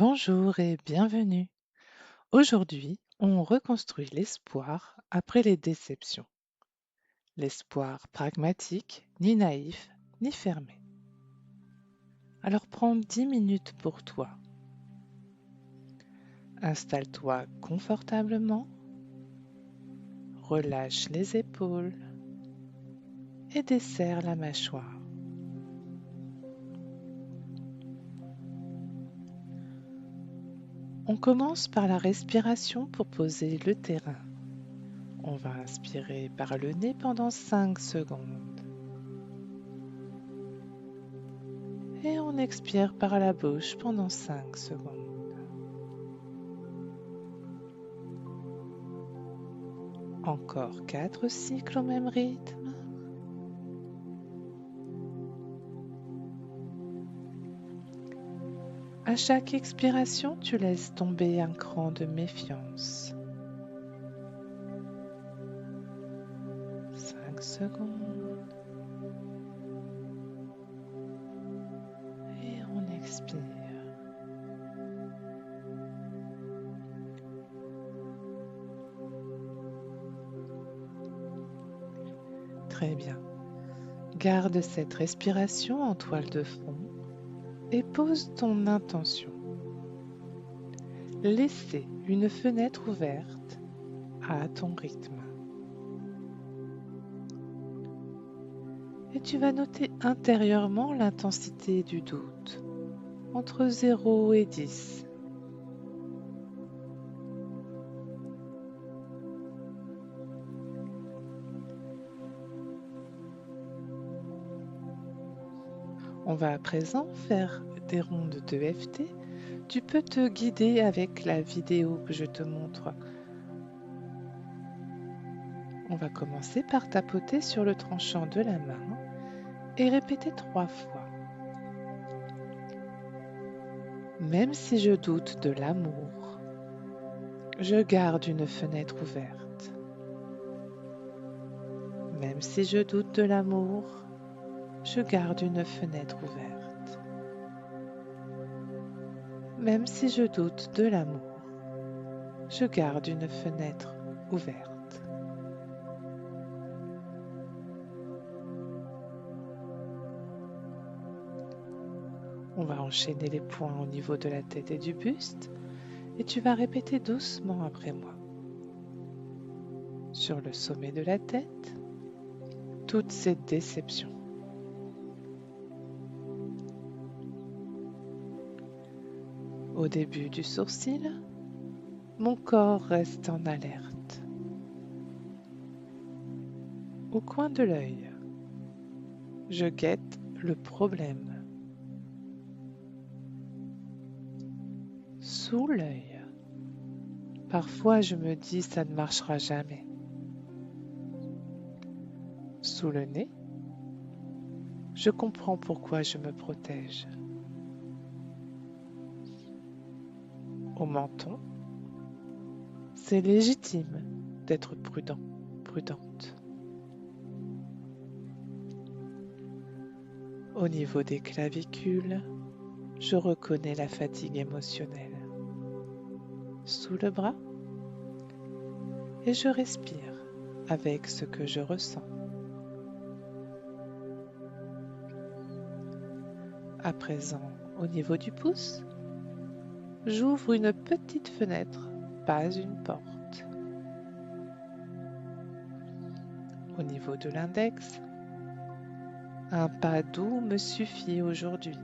Bonjour et bienvenue. Aujourd'hui, on reconstruit l'espoir après les déceptions. L'espoir pragmatique, ni naïf, ni fermé. Alors prends 10 minutes pour toi. Installe-toi confortablement, relâche les épaules et desserre la mâchoire. On commence par la respiration pour poser le terrain. On va inspirer par le nez pendant 5 secondes. Et on expire par la bouche pendant 5 secondes. Encore 4 cycles au même rythme. À chaque expiration, tu laisses tomber un cran de méfiance. 5 secondes. Et on expire. Très bien. Garde cette respiration en toile de fond et pose ton intention. Laissez une fenêtre ouverte à ton rythme. Et tu vas noter intérieurement l'intensité du doute, entre 0 et 10. On va à présent faire des rondes de FT. Tu peux te guider avec la vidéo que je te montre. On va commencer par tapoter sur le tranchant de la main et répéter 3 fois. Même si je doute de l'amour, je garde une fenêtre ouverte. Même si je doute de l'amour, je garde une fenêtre ouverte. Même si je doute de l'amour, je garde une fenêtre ouverte. On va enchaîner les points au niveau de la tête et du buste et tu vas répéter doucement après moi. Sur le sommet de la tête, toutes ces déceptions. Au début du sourcil, mon corps reste en alerte. Au coin de l'œil, je guette le problème. Sous l'œil, parfois je me dis ça ne marchera jamais. Sous le nez, je comprends pourquoi je me protège. Au menton, c'est légitime d'être prudent, prudente. Au niveau des clavicules, je reconnais la fatigue émotionnelle. Sous le bras, et je respire avec ce que je ressens. À présent, au niveau du pouce, j'ouvre une petite fenêtre, pas une porte. Au niveau de l'index, un pas doux me suffit aujourd'hui.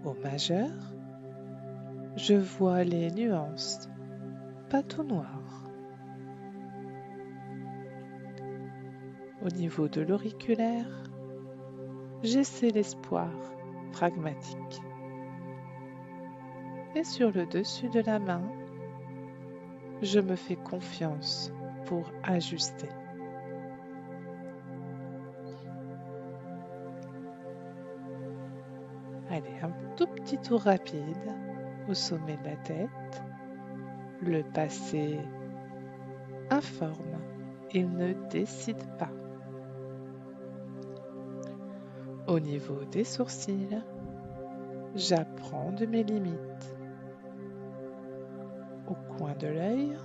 Au majeur, je vois les nuances, pas tout noir. Au niveau de l'auriculaire, j'essaie l'espoir pragmatique. Et sur le dessus de la main, je me fais confiance pour ajuster. Allez, un tout petit tour rapide au sommet de la tête. Le passé informe, il ne décide pas. Au niveau des sourcils, J'apprends de mes limites. Au coin de l'œil,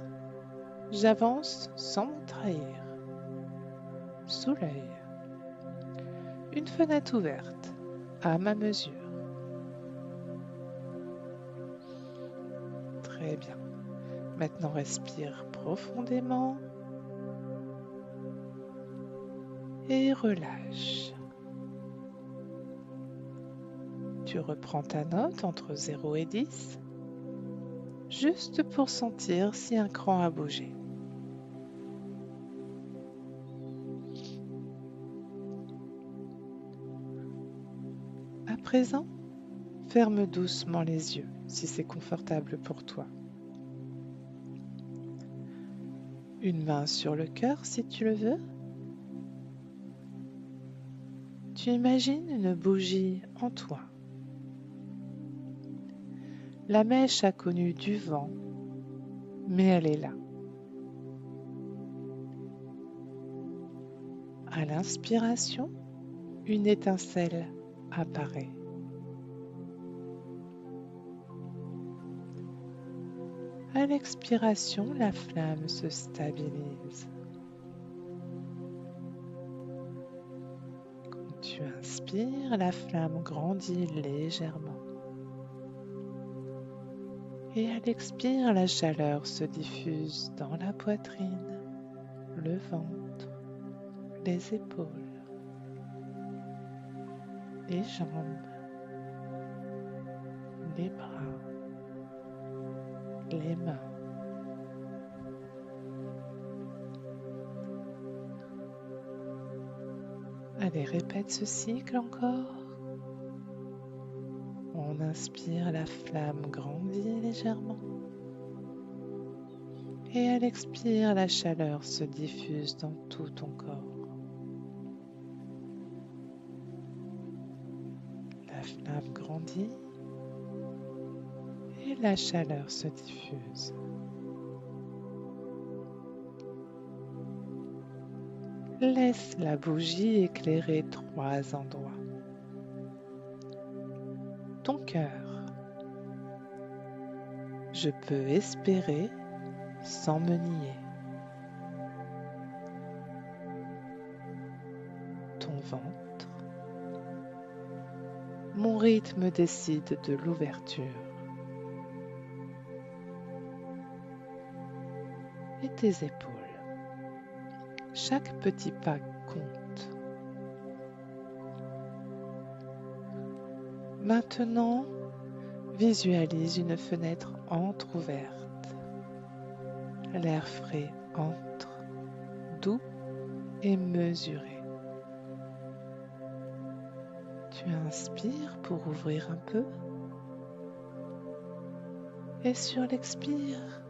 j'avance sans me trahir. Sous l'œil, une fenêtre ouverte à ma mesure. Très bien. Maintenant, respire profondément et relâche. Tu reprends ta note entre 0 et 10, juste pour sentir si un cran a bougé. À présent, ferme doucement les yeux si c'est confortable pour toi. Une main sur le cœur si tu le veux. Tu imagines une bougie en toi. La mèche a connu du vent, mais elle est là. À l'inspiration, une étincelle apparaît. À l'expiration, la flamme se stabilise. Quand tu inspires, la flamme grandit légèrement. Et à l'expire, la chaleur se diffuse dans la poitrine, le ventre, les épaules, les jambes, les bras, les mains. Allez, répète ce cycle encore. On inspire, la flamme grandit légèrement. Et à l'expire, la chaleur se diffuse dans tout ton corps. La flamme grandit et la chaleur se diffuse. Laisse la bougie éclairer 3 endroits. Ton cœur. Je peux espérer sans me nier. Ton ventre. Mon rythme décide de l'ouverture. Et tes épaules. Chaque petit pas compte. Maintenant, visualise une fenêtre entrouverte. L'air frais entre, doux et mesuré. Tu inspires pour ouvrir un peu. Et sur l'expire,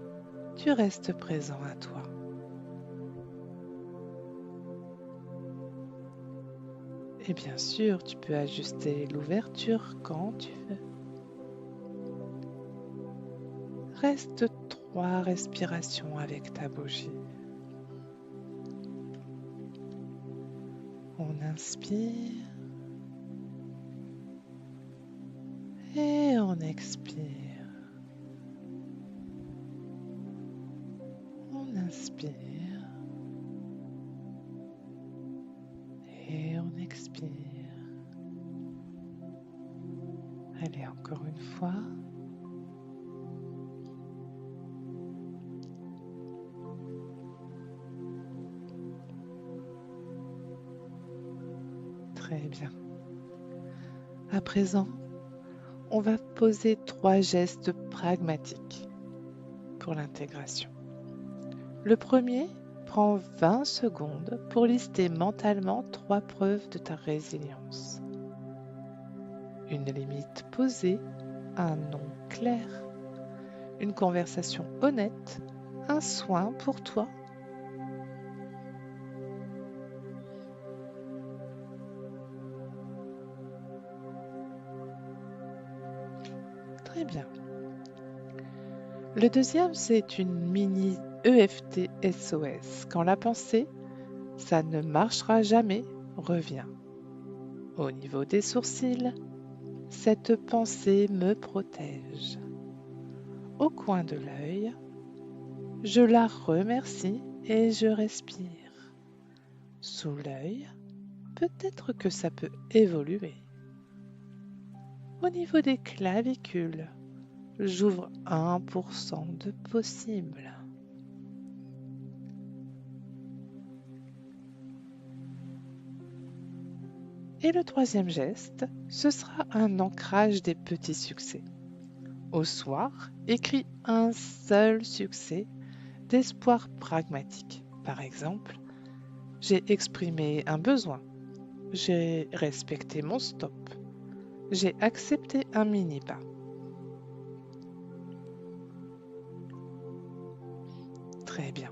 tu restes présent à toi. Et bien sûr, tu peux ajuster l'ouverture quand tu veux. Reste 3 respirations avec ta bougie. On inspire et on expire. On inspire et on expire. Allez, encore une fois. Très bien. À présent, on va poser 3 gestes pragmatiques pour l'intégration. Le premier prend 20 secondes pour lister mentalement 3 preuves de ta résilience. Une limite posée, un nom clair, une conversation honnête, un soin pour toi. Très bien. Le deuxième, c'est une mini EFT SOS. Quand la pensée, ça ne marchera jamais, revient. Au niveau des sourcils, Cette pensée me protège. Au coin de l'œil, je la remercie et je respire. Sous l'œil, peut-être que ça peut évoluer. Au niveau des clavicules, j'ouvre 1% de possible. Et le troisième geste, ce sera un ancrage des petits succès. Au soir, écris un seul succès d'espoir pragmatique. Par exemple, j'ai exprimé un besoin, j'ai respecté mon stop, j'ai accepté un mini-pas. Très bien.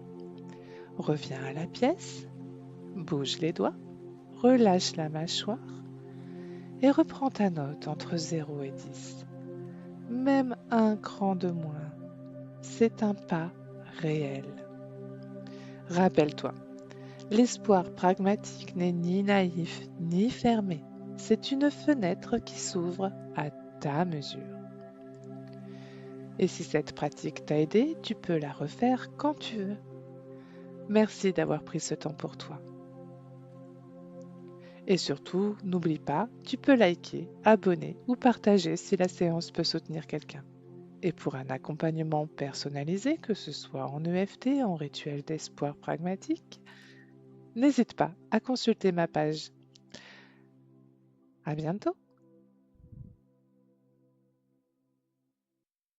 Reviens à la pièce, bouge les doigts, relâche la mâchoire et reprends ta note entre 0 et 10. Même un cran de moins, c'est un pas réel. Rappelle-toi, l'espoir pragmatique n'est ni naïf ni fermé. C'est une fenêtre qui s'ouvre à ta mesure. Et si cette pratique t'a aidé, tu peux la refaire quand tu veux. Merci d'avoir pris ce temps pour toi. Et surtout, n'oublie pas, tu peux liker, abonner ou partager si la séance peut soutenir quelqu'un. Et pour un accompagnement personnalisé, que ce soit en EFT, en rituel d'espoir pragmatique, n'hésite pas à consulter ma page. À bientôt!